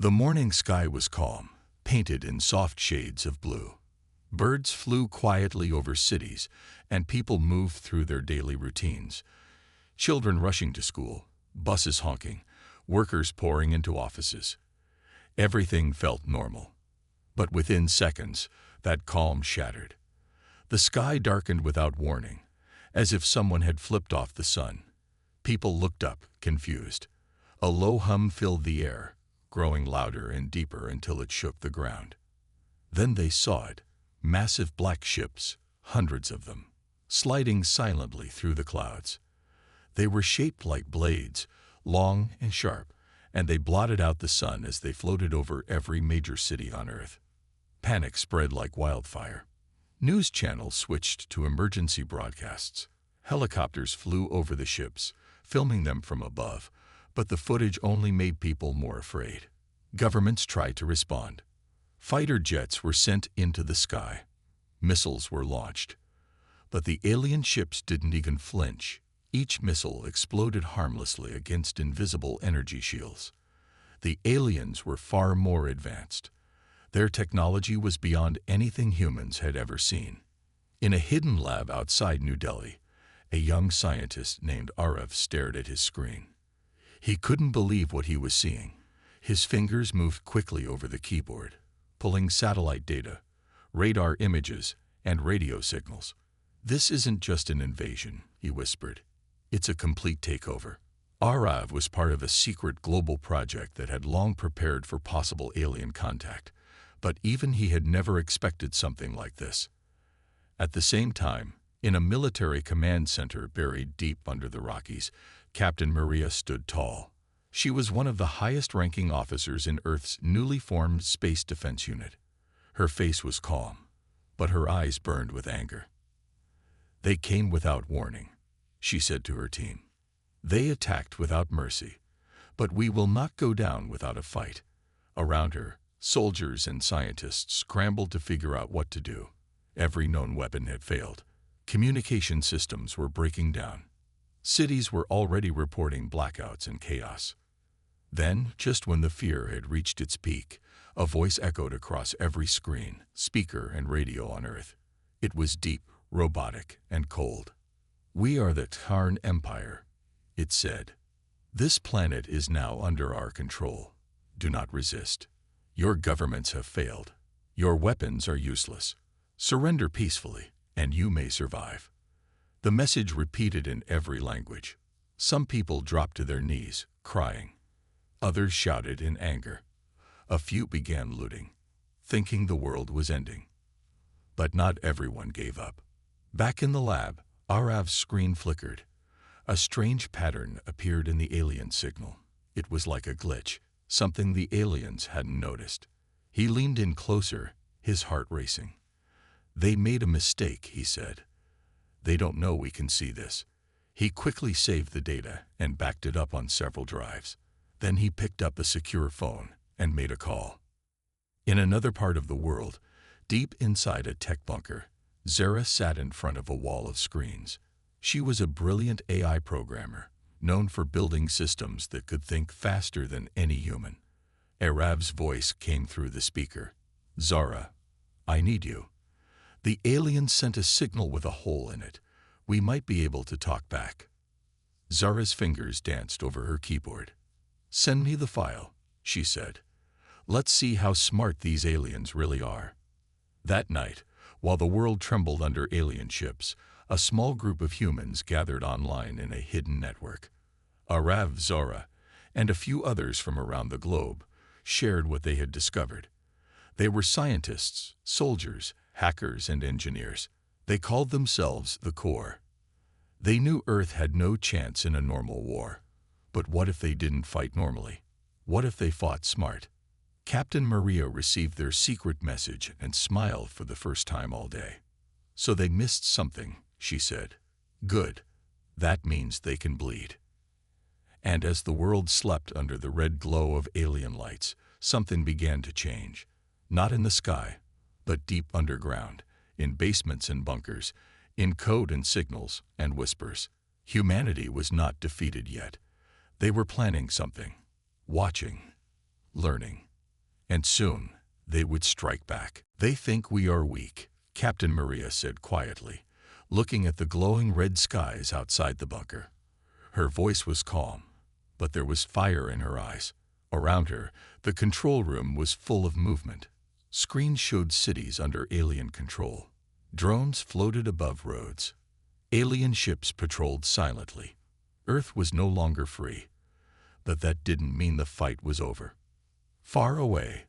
The morning sky was calm, painted in soft shades of blue. Birds flew quietly over cities, and people moved through their daily routines. Children rushing to school, buses honking, workers pouring into offices. Everything felt normal. But within seconds, that calm shattered. The sky darkened without warning, as if someone had flipped off the sun. People looked up, confused. A low hum filled the air, growing louder and deeper until it shook the ground. Then they saw it, massive black ships, hundreds of them, sliding silently through the clouds. They were shaped like blades, long and sharp, and they blotted out the sun as they floated over every major city on Earth. Panic spread like wildfire. News channels switched to emergency broadcasts. Helicopters flew over the ships, filming them from above, but the footage only made people more afraid. Governments tried to respond. Fighter jets were sent into the sky. Missiles were launched. But the alien ships didn't even flinch. Each missile exploded harmlessly against invisible energy shields. The aliens were far more advanced. Their technology was beyond anything humans had ever seen. In a hidden lab outside New Delhi, a young scientist named Arav stared at his screen. He couldn't believe what he was seeing. His fingers moved quickly over the keyboard, pulling satellite data, radar images, and radio signals. "This isn't just an invasion," he whispered. "It's a complete takeover." Arav was part of a secret global project that had long prepared for possible alien contact, but even he had never expected something like this. At the same time, in a military command center buried deep under the Rockies, Captain Maria stood tall. She was one of the highest-ranking officers in Earth's newly formed Space Defense Unit. Her face was calm, but her eyes burned with anger. "They came without warning," she said to her team. "They attacked without mercy, but we will not go down without a fight." Around her, soldiers and scientists scrambled to figure out what to do. Every known weapon had failed. Communication systems were breaking down. Cities were already reporting blackouts and chaos. Then, just when the fear had reached its peak, a voice echoed across every screen, speaker, and radio on Earth. It was deep, robotic, and cold. "We are the Tarn Empire," it said. "This planet is now under our control. Do not resist. Your governments have failed. Your weapons are useless. Surrender peacefully, and you may survive." The message repeated in every language. Some people dropped to their knees, crying. Others shouted in anger. A few began looting, thinking the world was ending. But not everyone gave up. Back in the lab, Arav's screen flickered. A strange pattern appeared in the alien signal. It was like a glitch, something the aliens hadn't noticed. He leaned in closer, his heart racing. "They made a mistake," he said. "They don't know we can see this." He quickly saved the data and backed it up on several drives. Then he picked up a secure phone and made a call. In another part of the world, deep inside a tech bunker, Zara sat in front of a wall of screens. She was a brilliant AI programmer, known for building systems that could think faster than any human. Arav's voice came through the speaker. "Zara, I need you. The aliens sent a signal with a hole in it. We might be able to talk back." Zara's fingers danced over her keyboard. "Send me the file," she said. "Let's see how smart these aliens really are." That night, while the world trembled under alien ships, a small group of humans gathered online in a hidden network. Arav, Zara, and a few others from around the globe shared what they had discovered. They were scientists, soldiers, hackers, and engineers. They called themselves the Core. They knew Earth had no chance in a normal war. But what if they didn't fight normally? What if they fought smart? Captain Maria received their secret message and smiled for the first time all day. "So they missed something," she said. "Good. That means they can bleed." And as the world slept under the red glow of alien lights, something began to change. Not in the sky, but deep underground, in basements and bunkers, in code and signals and whispers. Humanity was not defeated yet. They were planning something, watching, learning. and soon they would strike back. "They think we are weak," Captain Maria said quietly, looking at the glowing red skies outside the bunker. Her voice was calm, but there was fire in her eyes. Around her, the control room was full of movement. Screens showed cities under alien control. Drones floated above roads. Alien ships patrolled silently. Earth was no longer free, but that didn't mean the fight was over. Far away,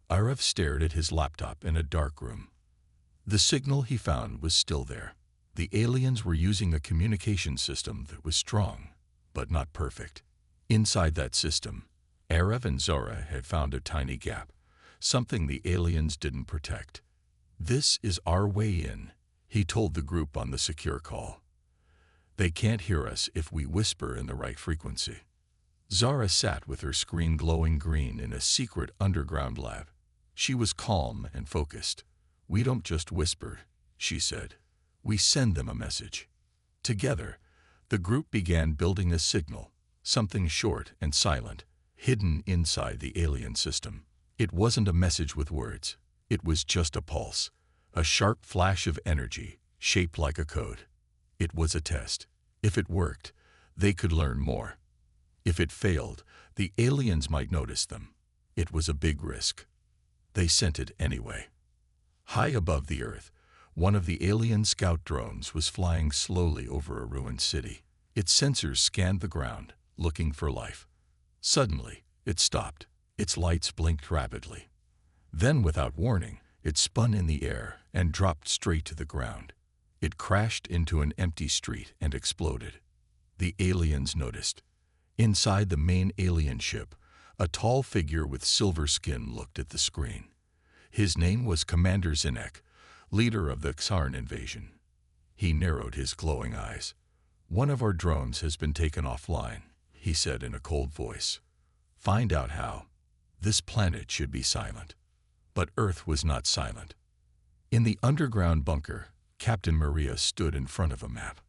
Arav stared at his laptop in a dark room. The signal he found was still there. The aliens were using a communication system that was strong, but not perfect. Inside that system, Arav and Zara had found a tiny gap, something the aliens didn't protect. "This is our way in," he told the group on the secure call. "They can't hear us if we whisper in the right frequency." Zara sat with her screen glowing green in a secret underground lab. She was calm and focused. "We don't just whisper," she said. "We send them a message." Together, the group began building a signal, something short and silent, hidden inside the alien system. It wasn't a message with words. It was just a pulse, a sharp flash of energy, shaped like a code. It was a test. If it worked, they could learn more. If it failed, the aliens might notice them. It was a big risk. They sent it anyway. High above the Earth, one of the alien scout drones was flying slowly over a ruined city. Its sensors scanned the ground, looking for life. Suddenly, it stopped. Its lights blinked rapidly. Then, without warning, it spun in the air and dropped straight to the ground. It crashed into an empty street and exploded. The aliens noticed. Inside the main alien ship, a tall figure with silver skin looked at the screen. His name was Commander Zinek, leader of the Xarn invasion. He narrowed his glowing eyes. "One of our drones has been taken offline," he said in a cold voice. "Find out how. This planet should be silent." But Earth was not silent. In the underground bunker, Captain Maria stood in front of a map.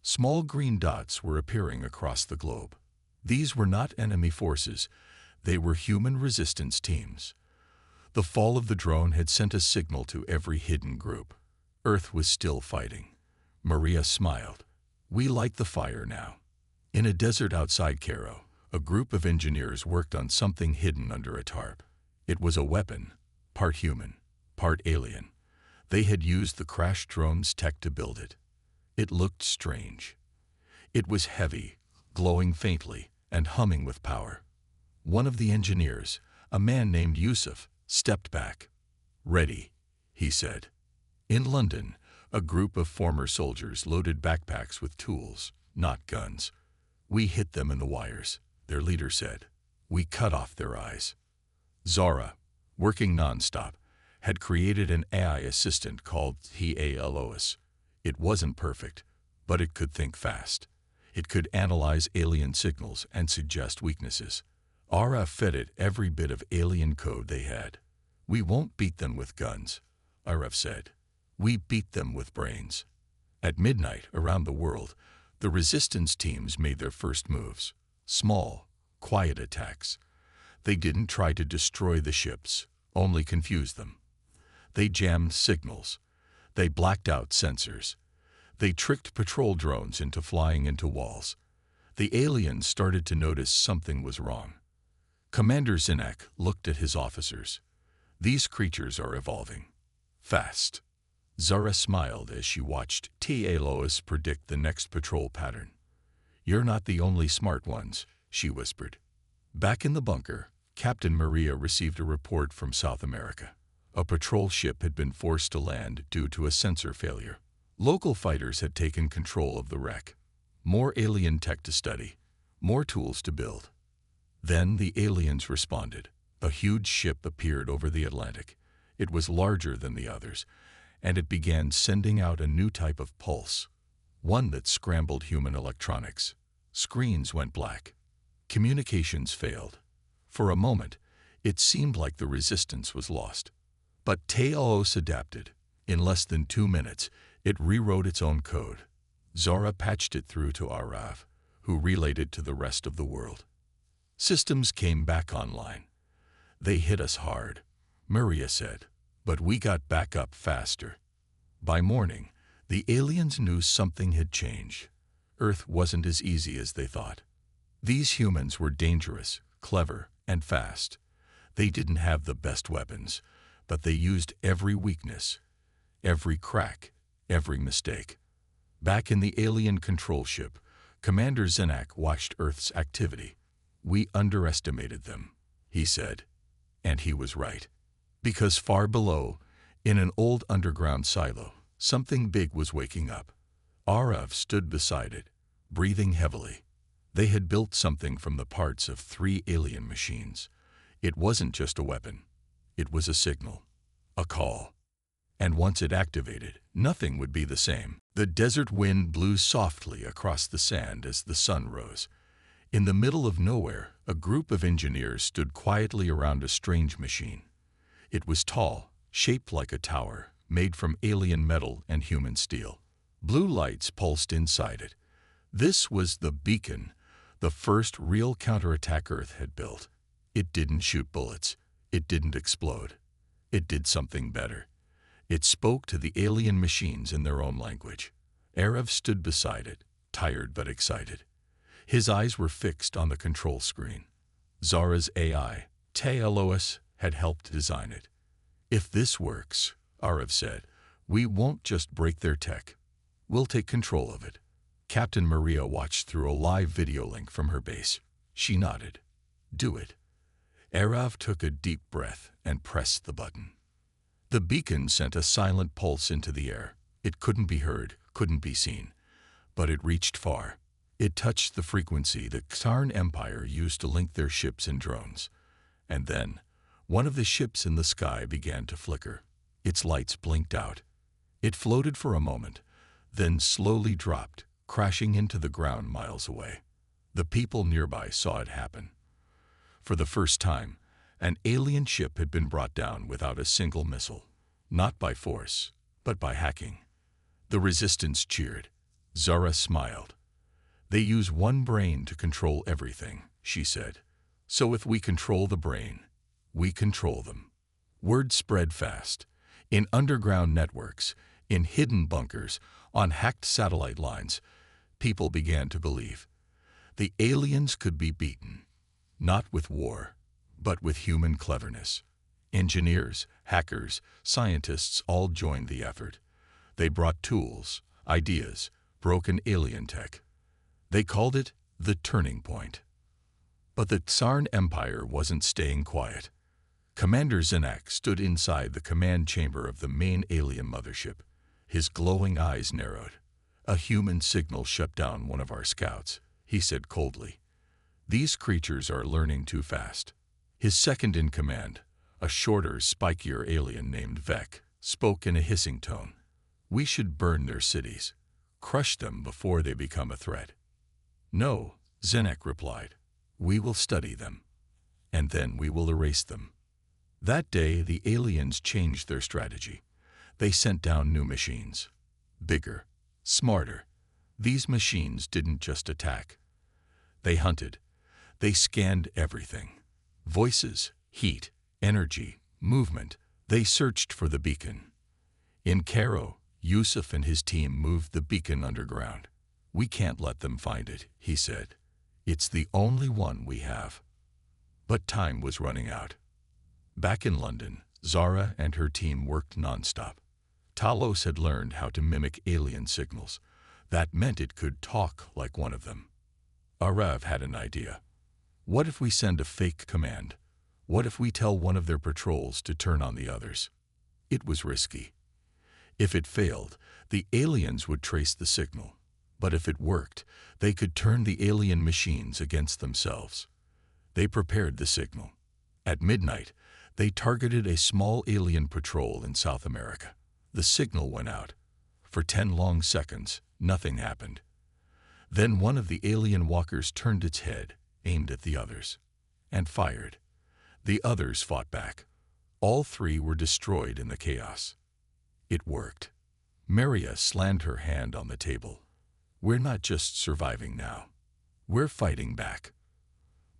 Small green dots were appearing across the globe. These were not enemy forces. They were human resistance teams. The fall of the drone had sent a signal to every hidden group. Earth was still fighting. Maria smiled. "We light the fire now." In a desert outside Cairo, a group of engineers worked on something hidden under a tarp. It was a weapon, part human, part alien. They had used the crashed drone's tech to build it. It looked strange. It was heavy, glowing faintly, and humming with power. One of the engineers, a man named Yusuf, stepped back. "Ready," he said. In London, a group of former soldiers loaded backpacks with tools, not guns. "We hit them in the wires," their leader said. "We cut off their eyes." Zara, working nonstop, had created an AI assistant called TALOS. It wasn't perfect, but it could think fast. It could analyze alien signals and suggest weaknesses. Ara fed it every bit of alien code they had. "We won't beat them with guns," Aref said. "We beat them with brains." At midnight around the world, the resistance teams made their first moves. Small, quiet attacks. They didn't try to destroy the ships, only confuse them. They jammed signals. They blacked out sensors. They tricked patrol drones into flying into walls. The aliens started to notice something was wrong. Commander Zinek looked at his officers. "These creatures are evolving. Fast." Zara smiled as she watched TALOS predict the next patrol pattern. "You're not the only smart ones," she whispered. Back in the bunker, Captain Maria received a report from South America. A patrol ship had been forced to land due to a sensor failure. Local fighters had taken control of the wreck. More alien tech to study, more tools to build. Then the aliens responded. A huge ship appeared over the Atlantic. It was larger than the others, and it began sending out a new type of pulse, one that scrambled human electronics. Screens went black. Communications failed. For a moment, it seemed like the resistance was lost. But TALOS adapted. In less than 2 minutes, it rewrote its own code. Zara patched it through to Arav, who relayed it to the rest of the world. Systems came back online. They hit us hard, Maria said, but we got back up faster. By morning, the aliens knew something had changed. Earth wasn't as easy as they thought. These humans were dangerous, clever, and fast. They didn't have the best weapons, but they used every weakness, every crack, every mistake. Back in the alien control ship, Commander Zenak watched Earth's activity. We underestimated them, he said. And he was right. Because far below, in an old underground silo, something big was waking up. Arav stood beside it, breathing heavily. They had built something from the parts of 3 alien machines. It wasn't just a weapon. It was a signal, a call. And once it activated, nothing would be the same. The desert wind blew softly across the sand as the sun rose. In the middle of nowhere, a group of engineers stood quietly around a strange machine. It was tall, shaped like a tower, made from alien metal and human steel. Blue lights pulsed inside it. This was the beacon, the first real counterattack Earth had built. It didn't shoot bullets. It didn't explode. It did something better. It spoke to the alien machines in their own language. Arav stood beside it, tired but excited. His eyes were fixed on the control screen. Zara's AI, Telos, had helped design it. If this works, Arav said, we won't just break their tech. We'll take control of it. Captain Maria watched through a live video link from her base. She nodded. Do it. Arav took a deep breath and pressed the button. The beacon sent a silent pulse into the air. It couldn't be heard, couldn't be seen, but it reached far. It touched the frequency the Xarn Empire used to link their ships and drones. And then, one of the ships in the sky began to flicker. Its lights blinked out. It floated for a moment, then slowly dropped, crashing into the ground miles away. The people nearby saw it happen. For the first time, an alien ship had been brought down without a single missile, not by force, but by hacking. The resistance cheered. Zara smiled. They use one brain to control everything, she said. So if we control the brain, we control them. Word spread fast. In underground networks, in hidden bunkers, on hacked satellite lines, people began to believe. The aliens could be beaten, not with war, but with human cleverness. Engineers, hackers, scientists all joined the effort. They brought tools, ideas, broken alien tech. They called it the turning point. But the Xarn Empire wasn't staying quiet. Commander Zenak stood inside the command chamber of the main alien mothership. His glowing eyes narrowed. A human signal shut down one of our scouts, he said coldly. These creatures are learning too fast. His second in command, a shorter, spikier alien named Vec, spoke in a hissing tone. We should burn their cities, crush them before they become a threat. No, Zenek replied. We will study them, and then we will erase them. That day, the aliens changed their strategy. They sent down new machines. Bigger, smarter. These machines didn't just attack. They hunted. They scanned everything. Voices, heat, energy, movement. They searched for the beacon. In Cairo, Yusuf and his team moved the beacon underground. We can't let them find it, he said. It's the only one we have. But time was running out. Back in London, Zara and her team worked nonstop. Talos had learned how to mimic alien signals. That meant it could talk like one of them. Arav had an idea. What if we send a fake command? What if we tell one of their patrols to turn on the others? It was risky. If it failed, the aliens would trace the signal. But if it worked, they could turn the alien machines against themselves. They prepared the signal. At midnight, they targeted a small alien patrol in South America. The signal went out. For 10 long seconds, nothing happened. Then one of the alien walkers turned its head, aimed at the others, and fired. The others fought back. All 3 were destroyed in the chaos. It worked. Maria slammed her hand on the table. We're not just surviving now. We're fighting back.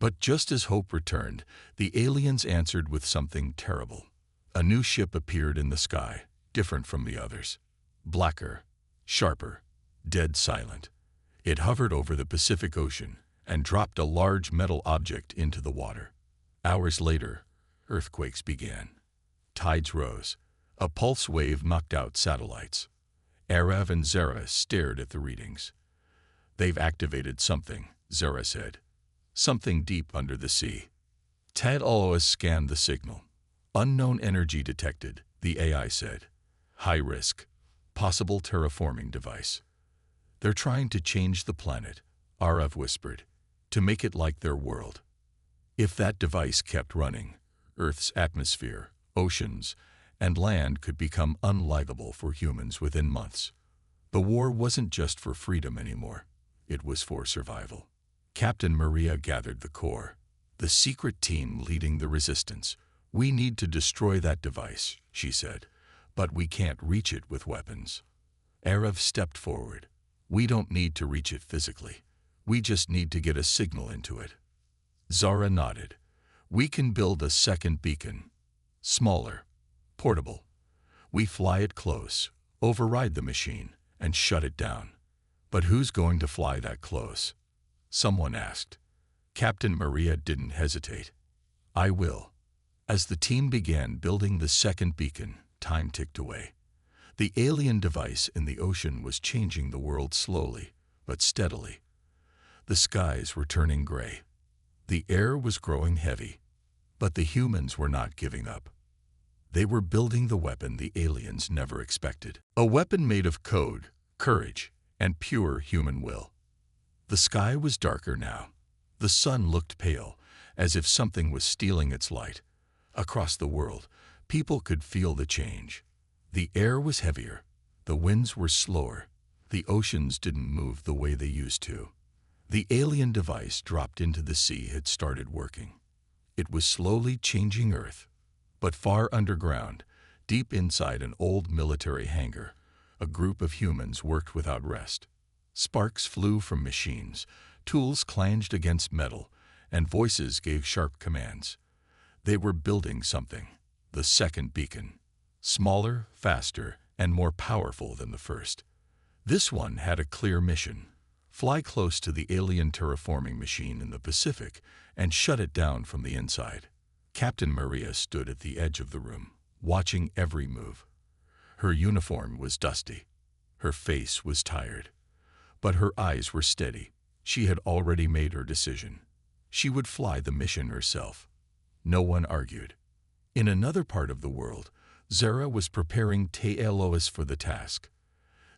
But just as hope returned, the aliens answered with something terrible. A new ship appeared in the sky, different from the others. Blacker, sharper, dead silent. It hovered over the Pacific Ocean and dropped a large metal object into the water. Hours later, earthquakes began. Tides rose. A pulse wave knocked out satellites. Arav and Zara stared at the readings. "They've activated something," Zara said. "Something deep under the sea." Tad Alois scanned the signal. "Unknown energy detected," the AI said. "High risk. Possible terraforming device." "They're trying to change the planet," Arav whispered, "to make it like their world. If that device kept running, Earth's atmosphere, oceans, and land could become unlivable for humans within months." The war wasn't just for freedom anymore. It was for survival. Captain Maria gathered the core, the secret team leading the resistance. "We need to destroy that device," she said, "but we can't reach it with weapons." Arav stepped forward. "We don't need to reach it physically. We just need to get a signal into it." Zara nodded. "We can build a second beacon. Smaller, portable. We fly it close, override the machine, and shut it down." "But who's going to fly that close?" someone asked. Captain Maria didn't hesitate. "I will." As the team began building the second beacon, time ticked away. The alien device in the ocean was changing the world slowly, but steadily. The skies were turning gray. The air was growing heavy. But the humans were not giving up. They were building the weapon the aliens never expected. A weapon made of code, courage, and pure human will. The sky was darker now. The sun looked pale, as if something was stealing its light. Across the world, people could feel the change. The air was heavier. The winds were slower. The oceans didn't move the way they used to. The alien device dropped into the sea had started working. It was slowly changing Earth. But far underground, deep inside an old military hangar, a group of humans worked without rest. Sparks flew from machines, tools clanged against metal, and voices gave sharp commands. They were building something, the second beacon. Smaller, faster, and more powerful than the first. This one had a clear mission: fly close to the alien terraforming machine in the Pacific and shut it down from the inside. Captain Maria stood at the edge of the room, watching every move. Her uniform was dusty. Her face was tired. But her eyes were steady. She had already made her decision. She would fly the mission herself. No one argued. In another part of the world, Zara was preparing Te Lois for the task.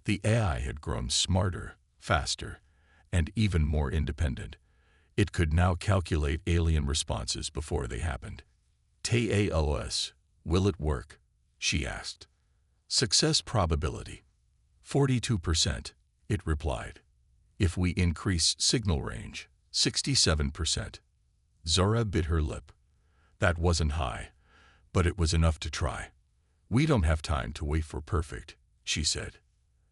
The AI had grown smarter, faster, and even more independent. It could now calculate alien responses before they happened. Te Lois, will it work? She asked. Success probability. 42%, it replied. If we increase signal range, 67%. Zara bit her lip. That wasn't high, but it was enough to try. We don't have time to wait for perfect, she said.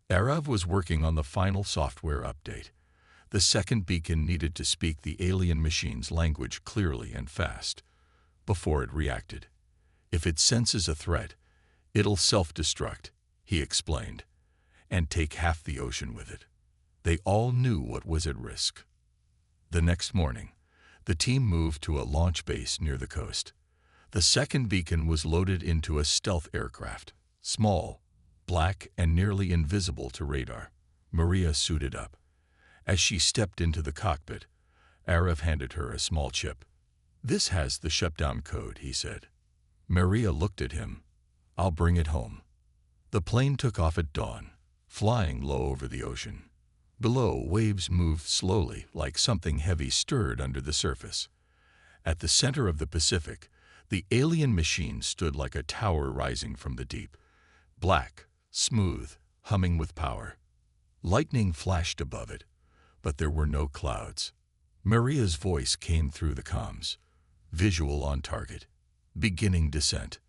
Arav was working on the final software update. The second beacon needed to speak the alien machine's language clearly and fast, before it reacted. If it senses a threat, it'll self-destruct, he explained, and take half the ocean with it. They all knew what was at risk. The next morning, the team moved to a launch base near the coast. The second beacon was loaded into a stealth aircraft, small, black, and nearly invisible to radar. Maria suited up. As she stepped into the cockpit, Arav handed her a small chip. This has the shutdown code, he said. Maria looked at him. I'll bring it home. The plane took off at dawn, flying low over the ocean. Below, waves moved slowly, like something heavy stirred under the surface. At the center of the Pacific, the alien machine stood like a tower rising from the deep. Black, smooth, humming with power. Lightning flashed above it, but there were no clouds. Maria's voice came through the comms. Visual on target. Beginning descent.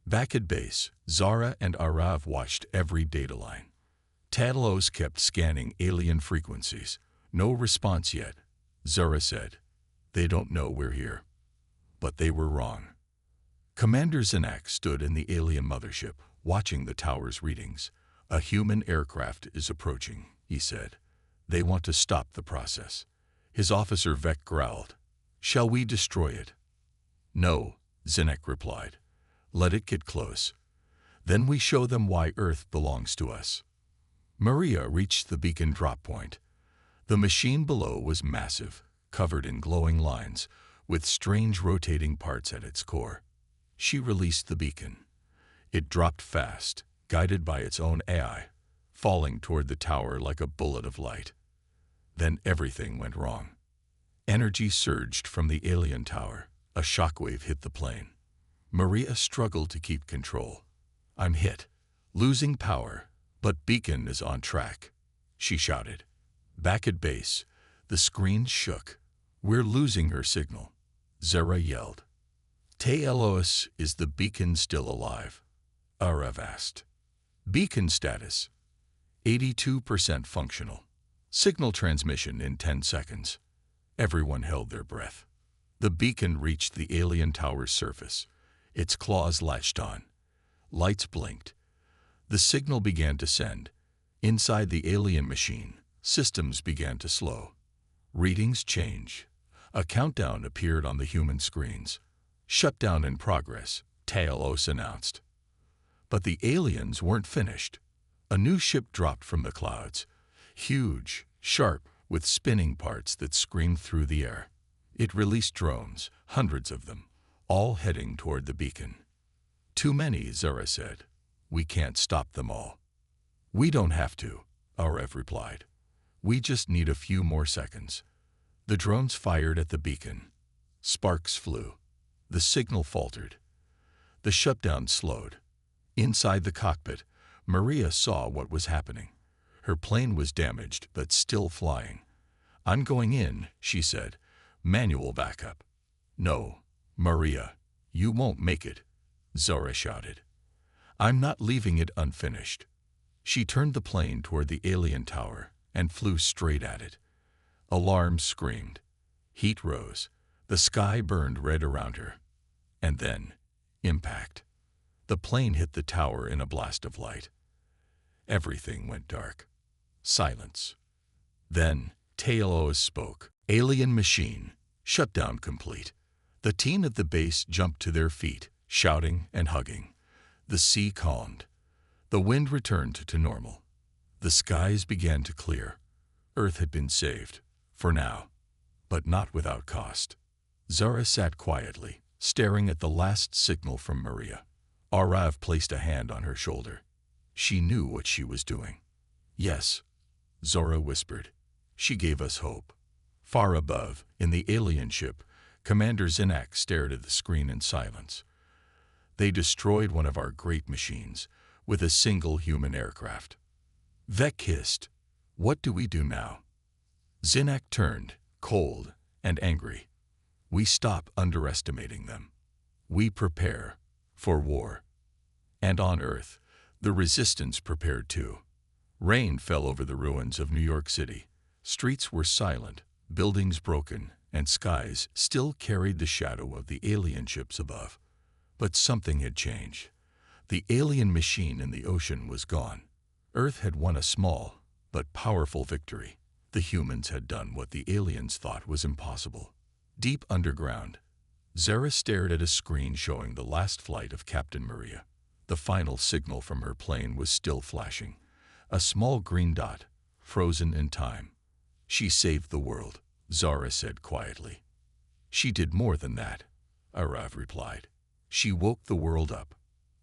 Back at base, Zara and Arav watched every data line. Talos kept scanning alien frequencies. No response yet, Zara said. They don't know we're here. But they were wrong. Commander Zinnak stood in the alien mothership, watching the tower's readings. A human aircraft is approaching, he said. They want to stop the process. His officer Victh growled. Shall we destroy it? No, Zinnak replied. Let it get close. Then we show them why Earth belongs to us. Maria reached the beacon drop point. The machine below was massive, covered in glowing lines, with strange rotating parts at its core. She released the beacon. It dropped fast, guided by its own AI, falling toward the tower like a bullet of light. Then everything went wrong. Energy surged from the alien tower. A shockwave hit the plane. Maria struggled to keep control. I'm hit, losing power, but beacon is on track, she shouted. Back at base, the screen shook. We're losing her signal, Zara yelled. Telos, is the beacon still alive? Arav asked. Beacon status, 82% functional. Signal transmission in 10 seconds. Everyone held their breath. The beacon reached the alien tower's surface. Its claws latched on. Lights blinked. The signal began to send. Inside the alien machine, systems began to slow. Readings change. A countdown appeared on the human screens. Shutdown in progress, Telos announced. But the aliens weren't finished. A new ship dropped from the clouds. Huge, sharp, with spinning parts that screamed through the air. It released drones, hundreds of them, all heading toward the beacon. Too many, Zara said. We can't stop them all. We don't have to, Arav replied. We just need a few more seconds. The drones fired at the beacon. Sparks flew. The signal faltered. The shutdown slowed. Inside the cockpit, Maria saw what was happening. Her plane was damaged, but still flying. I'm going in, she said. Manual backup. No, Maria, you won't make it, Zara shouted. I'm not leaving it unfinished. She turned the plane toward the alien tower and flew straight at it. Alarms screamed. Heat rose. The sky burned red around her. And then, impact. The plane hit the tower in a blast of light. Everything went dark. Silence. Then, Telos spoke. Alien machine. Shutdown complete. The team at the base jumped to their feet, shouting and hugging. The sea calmed. The wind returned to normal. The skies began to clear. Earth had been saved, for now, but not without cost. Zara sat quietly, staring at the last signal from Maria. Arav placed a hand on her shoulder. She knew what she was doing. Yes, Zora whispered. She gave us hope. Far above, in the alien ship, Commander Zinnak stared at the screen in silence. They destroyed one of our great machines with a single human aircraft. Victh hissed. What do we do now? Zinnak turned, cold and angry. We stop underestimating them. We prepare for war. And on Earth, the resistance prepared too. Rain fell over the ruins of New York City. Streets were silent, buildings broken, and skies still carried the shadow of the alien ships above. But something had changed. The alien machine in the ocean was gone. Earth had won a small but powerful victory. The humans had done what the aliens thought was impossible. Deep underground, Zara stared at a screen showing the last flight of Captain Maria. The final signal from her plane was still flashing. A small green dot, frozen in time. She saved the world, Zara said quietly. She did more than that, Arav replied. She woke the world up.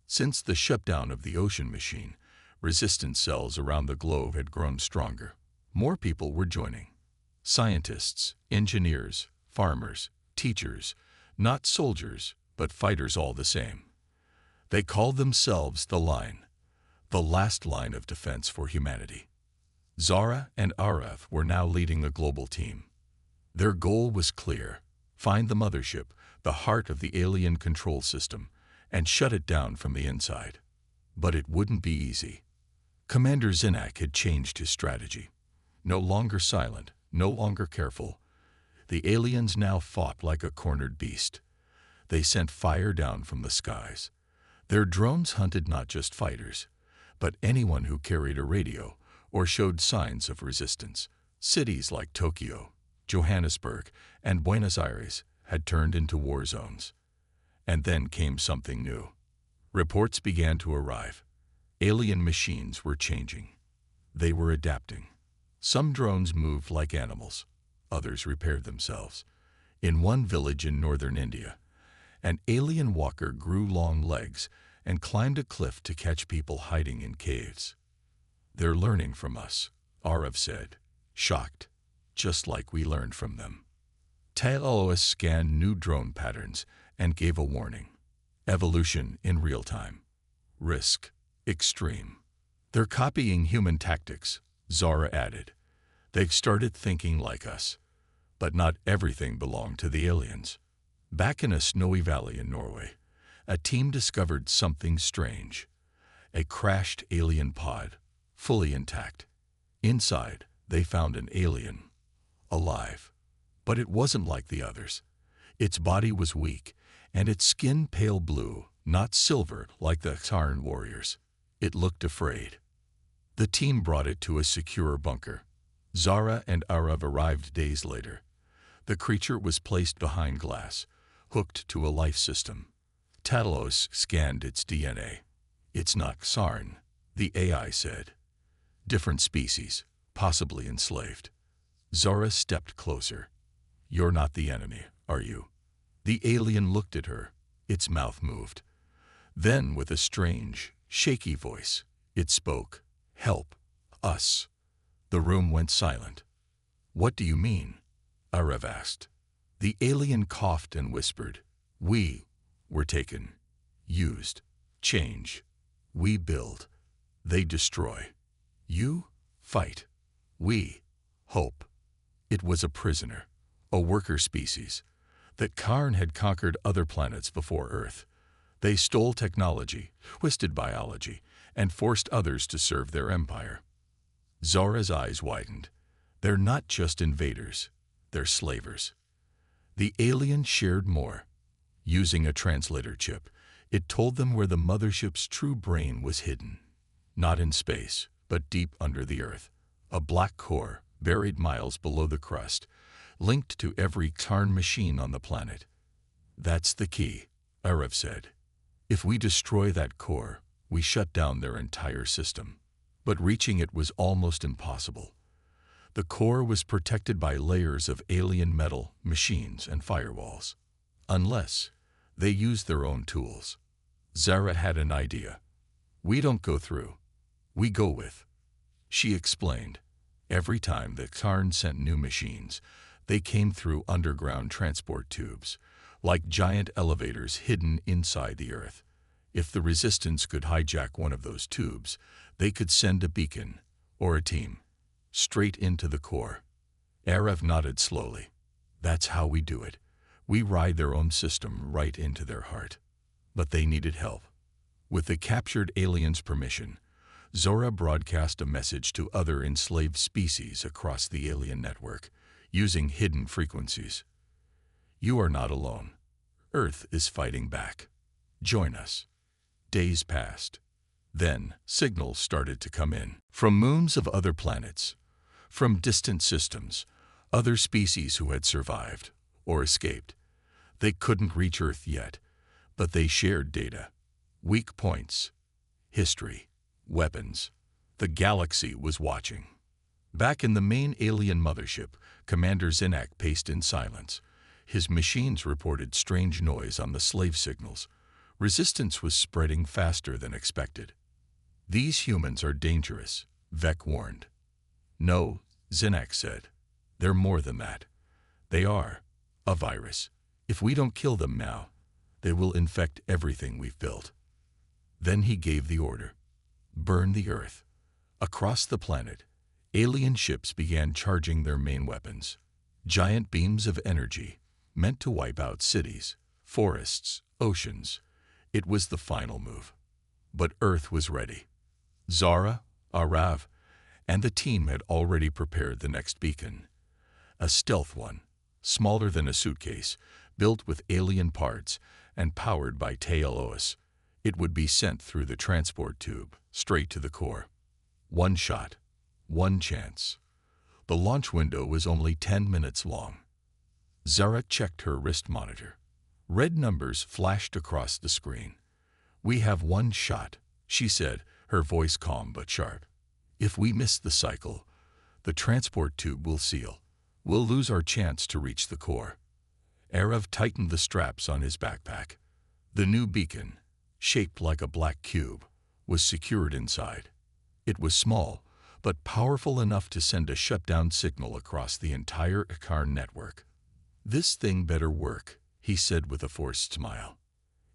Since the shutdown of the ocean machine, resistance cells around the globe had grown stronger. More people were joining. Scientists, engineers, farmers, teachers, not soldiers, but fighters all the same. They called themselves the Line, the last line of defense for humanity. Zara and Arav were now leading a global team. Their goal was clear: find the mothership, the heart of the alien control system, and shut it down from the inside. But it wouldn't be easy. Commander Zinnak had changed his strategy. No longer silent, no longer careful. The aliens now fought like a cornered beast. They sent fire down from the skies. Their drones hunted not just fighters, but anyone who carried a radio or showed signs of resistance. Cities like Tokyo, Johannesburg, and Buenos Aires had turned into war zones. And then came something new. Reports began to arrive. Alien machines were changing. They were adapting. Some drones moved like animals. Others repaired themselves. In one village in northern India, an alien walker grew long legs and climbed a cliff to catch people hiding in caves. "They're learning from us," Arav said, shocked, just like we learned from them. Talos scanned new drone patterns and gave a warning. Evolution in real time. Risk extreme. "They're copying human tactics," Zara added. "They've started thinking like us." But not everything belonged to the aliens. Back in a snowy valley in Norway, a team discovered something strange. A crashed alien pod, fully intact. Inside, they found an alien, alive. But it wasn't like the others. Its body was weak, and its skin pale blue, not silver like the Ktarn warriors. It looked afraid. The team brought it to a secure bunker. Zara and Arav arrived days later. The creature was placed behind glass, hooked to a life system. Talos scanned its DNA. "It's not Ktarn," the AI said. "Different species, possibly enslaved." Zara stepped closer. "You're not the enemy, are you?" The alien looked at her. Its mouth moved. Then, with a strange, shaky voice, it spoke. "Help. Us." The room went silent. "What do you mean?" Arav asked. The alien coughed and whispered. "We were taken, used, change. We build. They destroy. You fight. We hope." It was a prisoner, a worker species. That Ktarn had conquered other planets before Earth. They stole technology, twisted biology, and forced others to serve their empire. Zara's eyes widened. "They're not just invaders. They're slavers." The alien shared more. Using a translator chip, it told them where the mothership's true brain was hidden. Not in space, but deep under the Earth. A black core, buried miles below the crust, linked to every Ktarn machine on the planet. "That's the key," Arav said. "If we destroy that core, we shut down their entire system." But reaching it was almost impossible. The core was protected by layers of alien metal, machines, and firewalls. Unless they used their own tools. Zara had an idea. "We don't go through. We go with." She explained. Every time the Ktarn sent new machines, they came through underground transport tubes, like giant elevators hidden inside the Earth. If the resistance could hijack one of those tubes, they could send a beacon, or a team, straight into the core. Arav nodded slowly. "That's how we do it. We ride their own system right into their heart." But they needed help. With the captured aliens' permission, Zora broadcast a message to other enslaved species across the alien network, using hidden frequencies. "You are not alone. Earth is fighting back. Join us." Days passed. Then, signals started to come in. From moons of other planets. From distant systems. Other species who had survived, or escaped. They couldn't reach Earth yet, but they shared data. Weak points. History. Weapons. The galaxy was watching. Back in the main alien mothership, Commander Zinnak paced in silence. His machines reported strange noise on the slave signals. Resistance was spreading faster than expected. "These humans are dangerous," Vec warned. "No," Zinnak said. "They're more than that. They are a virus. If we don't kill them now, they will infect everything we've built." Then he gave the order. Burn the Earth. Across the planet, alien ships began charging their main weapons. Giant beams of energy, meant to wipe out cities, forests, oceans. It was the final move. But Earth was ready. Zara, Arav, and the team had already prepared the next beacon. A stealth one, smaller than a suitcase, built with alien parts and powered by Talos. It would be sent through the transport tube, straight to the core. One shot, one chance. The launch window was only 10 minutes long. Zara checked her wrist monitor. Red numbers flashed across the screen. "We have one shot," she said, her voice calm but sharp. "If we miss the cycle, the transport tube will seal. We'll lose our chance to reach the core." Arav tightened the straps on his backpack. The new beacon, shaped like a black cube, was secured inside. It was small, but powerful enough to send a shutdown signal across the entire Ikar network. "This thing better work," he said with a forced smile.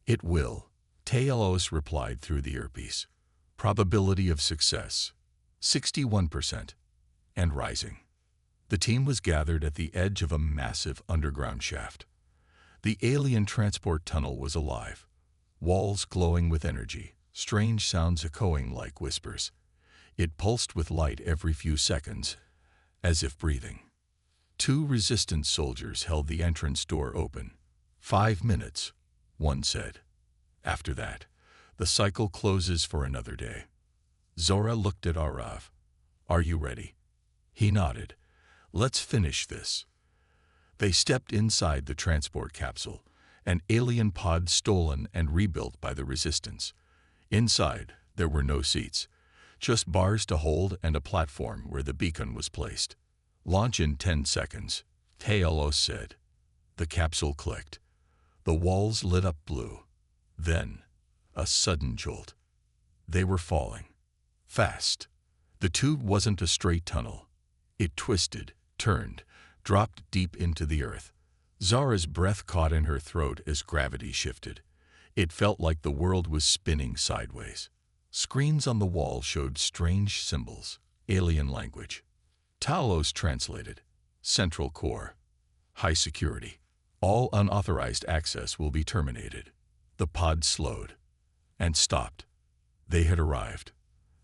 "It will," Talos replied through the earpiece. "Probability of success, 61%, and rising." The team was gathered at the edge of a massive underground shaft. The alien transport tunnel was alive, walls glowing with energy, strange sounds echoing like whispers. It pulsed with light every few seconds, as if breathing. 2 resistance soldiers held the entrance door open. 5 minutes, one said. After that, the cycle closes for another day. Zora looked at Arav. "Are you ready?" He nodded. "Let's finish this." They stepped inside the transport capsule, an alien pod stolen and rebuilt by the Resistance. Inside, there were no seats, just bars to hold and a platform where the beacon was placed. "Launch in 10 seconds, Talos said. The capsule clicked. The walls lit up blue. Then, a sudden jolt. They were falling. Fast. The tube wasn't a straight tunnel. It twisted, turned, dropped deep into the earth. Zara's breath caught in her throat as gravity shifted. It felt like the world was spinning sideways. Screens on the wall showed strange symbols, alien language. Talos translated, "Central core. High security. All unauthorized access will be terminated." The pod slowed and stopped. They had arrived.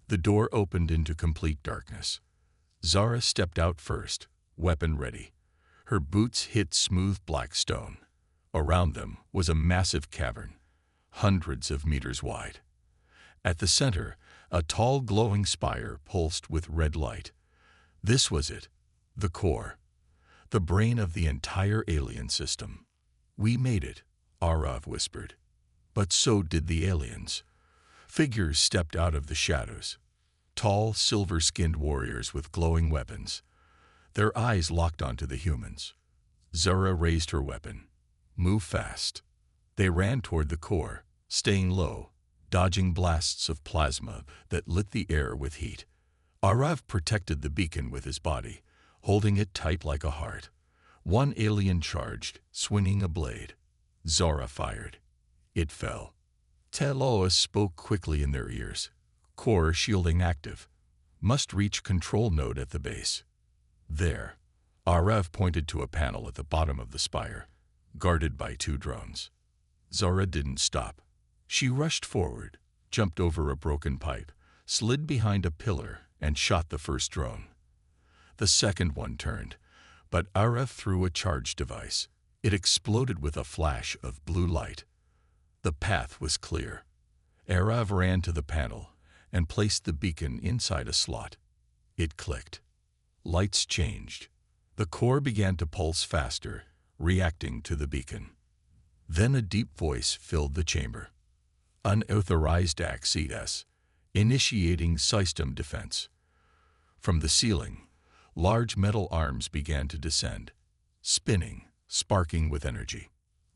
The door opened into complete darkness. Zara stepped out first, weapon ready. Her boots hit smooth black stone. Around them was a massive cavern, hundreds of meters wide. At the center, a tall glowing spire pulsed with red light. This was it, the core, the brain of the entire alien system. "We made it," Arav whispered. But so did the aliens. Figures stepped out of the shadows. Tall, silver-skinned warriors with glowing weapons. Their eyes locked onto the humans. Zara raised her weapon. "Move fast." They ran toward the core, staying low, dodging blasts of plasma that lit the air with heat. Arav protected the beacon with his body, holding it tight like a heart. One alien charged, swinging a blade. Zara fired. It fell. Talos spoke quickly in their ears. "Core shielding active. Must reach control node at the base." There, Arav pointed to a panel at the bottom of the spire, guarded by 2 drones. Zara didn't stop. She rushed forward, jumped over a broken pipe, slid behind a pillar, and shot the first drone. The second one turned, but Arav threw a charge device. It exploded with a flash of blue light. The path was clear. Arav ran to the panel and placed the beacon inside a slot. It clicked. Lights changed. The core began to pulse faster, reacting to the beacon. Then a deep voice filled the chamber. "Unauthorized access. Initiating system defense." From the ceiling, large metal arms began to descend, spinning, sparking with energy.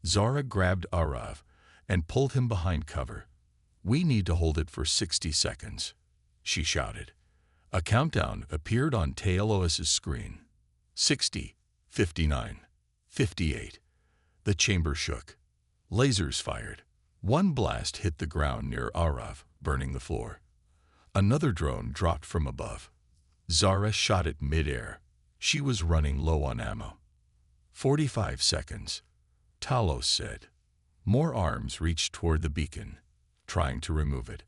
Zara grabbed Arav and pulled him behind cover. "We need to hold it for 60 seconds, she shouted. A countdown appeared on Talos' screen. 60, 59, 58. The chamber shook. Lasers fired. One blast hit the ground near Arav, burning the floor. Another drone dropped from above. Zara shot it mid-air. She was running low on ammo. 45 seconds, Talos said. More arms reached toward the beacon, trying to remove it.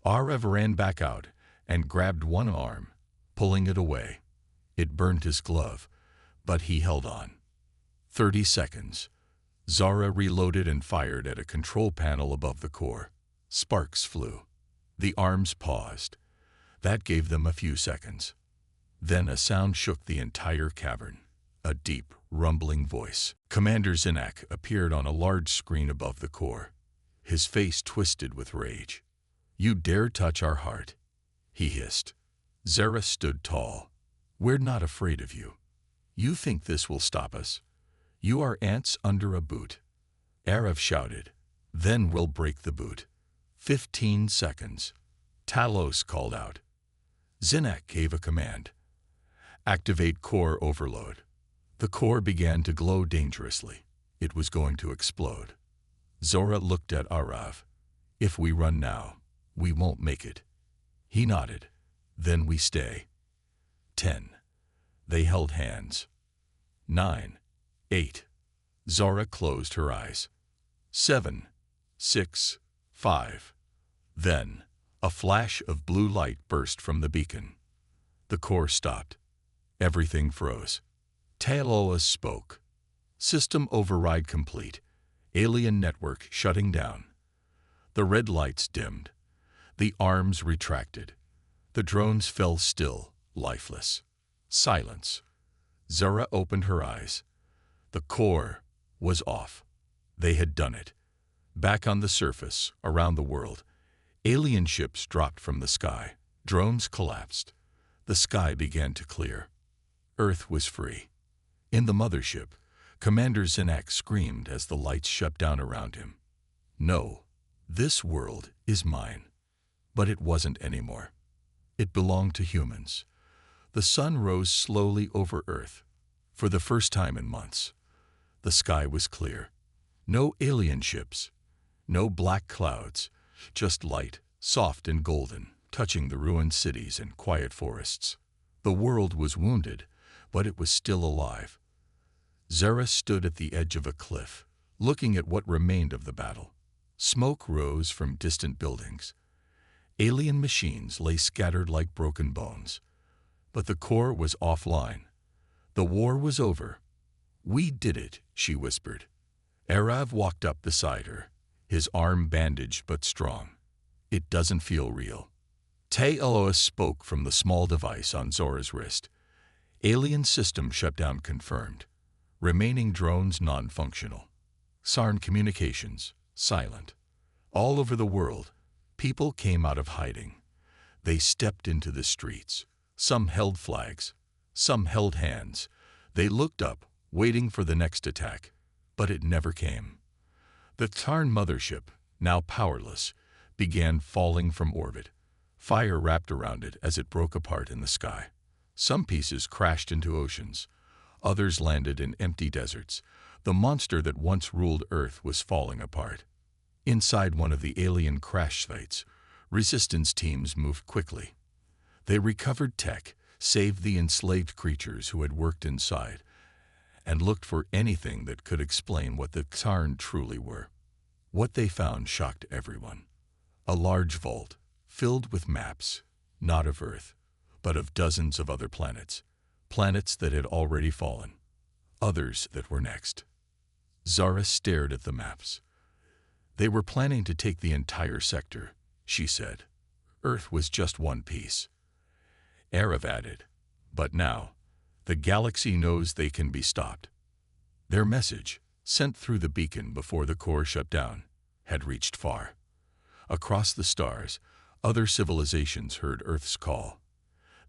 Arav ran back out and grabbed one arm, pulling it away. It burned his glove, but he held on. 30 seconds. Zara reloaded and fired at a control panel above the core. Sparks flew. The arms paused. That gave them a few seconds. Then a sound shook the entire cavern. A deep, rumbling voice. Commander Zinnak appeared on a large screen above the core. His face twisted with rage. "You dare touch our heart," he hissed. Zara stood tall. "We're not afraid of you. You think this will stop us? You are ants under a boot." Arav shouted. "Then we'll break the boot." 15 seconds. Talos called out. Zinnak gave a command. "Activate core overload." The core began to glow dangerously. It was going to explode. Zora looked at Arav. "If we run now, we won't make it." He nodded. "Then we stay." 10. They held hands. 9. 8. Zora closed her eyes. 7. 6. 5. Then, a flash of blue light burst from the beacon. The core stopped. Everything froze. Talos spoke. "System override complete. Alien network shutting down." The red lights dimmed. The arms retracted. The drones fell still, lifeless. Silence. Zara opened her eyes. The core was off. They had done it. Back on the surface, around the world, alien ships dropped from the sky. Drones collapsed. The sky began to clear. Earth was free. In the mothership, Commander Zinnak screamed as the lights shut down around him. "No, this world is mine." But it wasn't anymore. It belonged to humans. The sun rose slowly over Earth. For the first time in months, the sky was clear. No alien ships. No black clouds. Just light, soft and golden, touching the ruined cities and quiet forests. The world was wounded, but it was still alive. Zara stood at the edge of a cliff, looking at what remained of the battle. Smoke rose from distant buildings. Alien machines lay scattered like broken bones. But the core was offline. The war was over. "We did it," she whispered. Arav walked up beside her, his arm bandaged but strong. "It doesn't feel real." Talos spoke from the small device on Zora's wrist. "Alien system shutdown confirmed. Remaining drones non-functional. Sarn communications silent." All over the world, people came out of hiding. They stepped into the streets. Some held flags. Some held hands. They looked up, waiting for the next attack. But it never came. The Tarn mothership, now powerless, began falling from orbit. Fire wrapped around it as it broke apart in the sky. Some pieces crashed into oceans. Others landed in empty deserts. The monster that once ruled Earth was falling apart. Inside one of the alien crash sites, resistance teams moved quickly. They recovered tech, saved the enslaved creatures who had worked inside, and looked for anything that could explain what the Tarn truly were. What they found shocked everyone. A large vault, filled with maps, not of Earth, but of dozens of other planets. Planets that had already fallen. Others that were next. Zara stared at the maps. "They were planning to take the entire sector," she said. "Earth was just one piece." Arav added, "But now, the galaxy knows they can be stopped." Their message, sent through the beacon before the core shut down, had reached far. Across the stars, other civilizations heard Earth's call.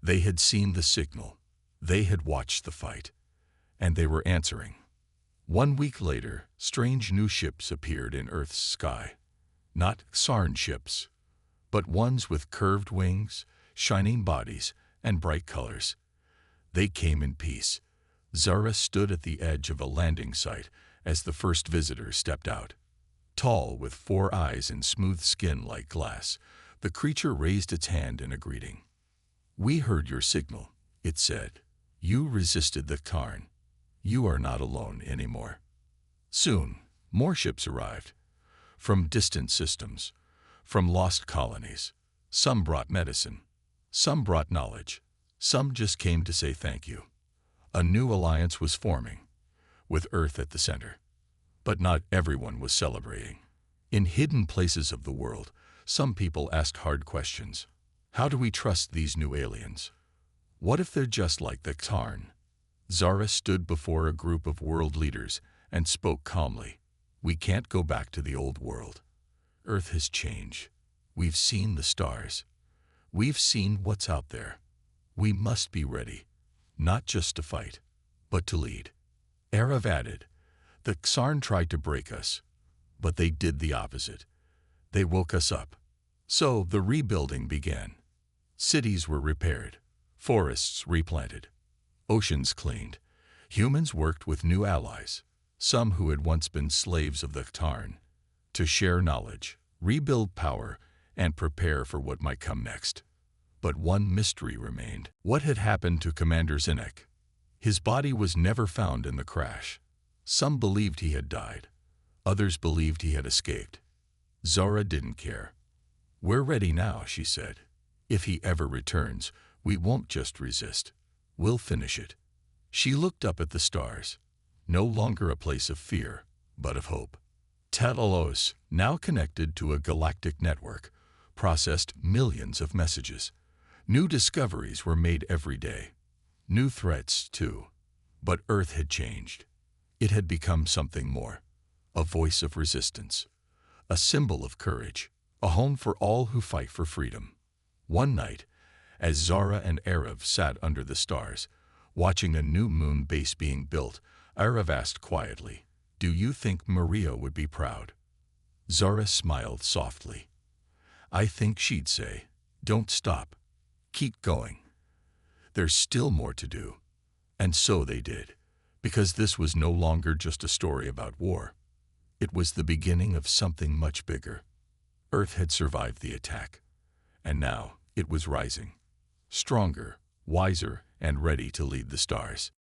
They had seen the signal. They had watched the fight. And they were answering. 1 week later, strange new ships appeared in Earth's sky. Not Sarn ships, but ones with curved wings, shining bodies, and bright colors. They came in peace. Zara stood at the edge of a landing site as the first visitor stepped out. Tall, with 4 eyes and smooth skin like glass, the creature raised its hand in a greeting. "We heard your signal," it said. "You resisted the Tarn. You are not alone anymore." Soon, more ships arrived. From distant systems, from lost colonies. Some brought medicine. Some brought knowledge. Some just came to say thank you. A new alliance was forming. with Earth at the center. But not everyone was celebrating. In hidden places of the world, some people asked hard questions. How do we trust these new aliens? What if they're just like the Ktarn? Zara stood before a group of world leaders and spoke calmly. We can't go back to the old world. Earth has changed. We've seen the stars. We've seen what's out there. We must be ready, not just to fight, but to lead. Arav added, the Ktarn tried to break us, but they did the opposite. They woke us up. So the rebuilding began. Cities were repaired, forests replanted, oceans cleaned. Humans worked with new allies, some who had once been slaves of the Ktarn, to share knowledge, rebuild power, and prepare for what might come next. But one mystery remained. What had happened to Commander Zinnek? His body was never found in the crash. Some believed he had died. Others believed he had escaped. Zara didn't care. We're ready now, she said. If he ever returns, we won't just resist. We'll finish it. She looked up at the stars. No longer a place of fear, but of hope. Talos, now connected to a galactic network, processed millions of messages. New discoveries were made every day. New threats, too. But Earth had changed. It had become something more. A voice of resistance. A symbol of courage. A home for all who fight for freedom. One night, as Zara and Arav sat under the stars, watching a new moon base being built, Arav asked quietly, do you think Maria would be proud? Zara smiled softly. I think she'd say, don't stop. Keep going. There's still more to do. And so they did, because this was no longer just a story about war. It was the beginning of something much bigger. Earth had survived the attack, and now it was rising, stronger, wiser, and ready to lead the stars.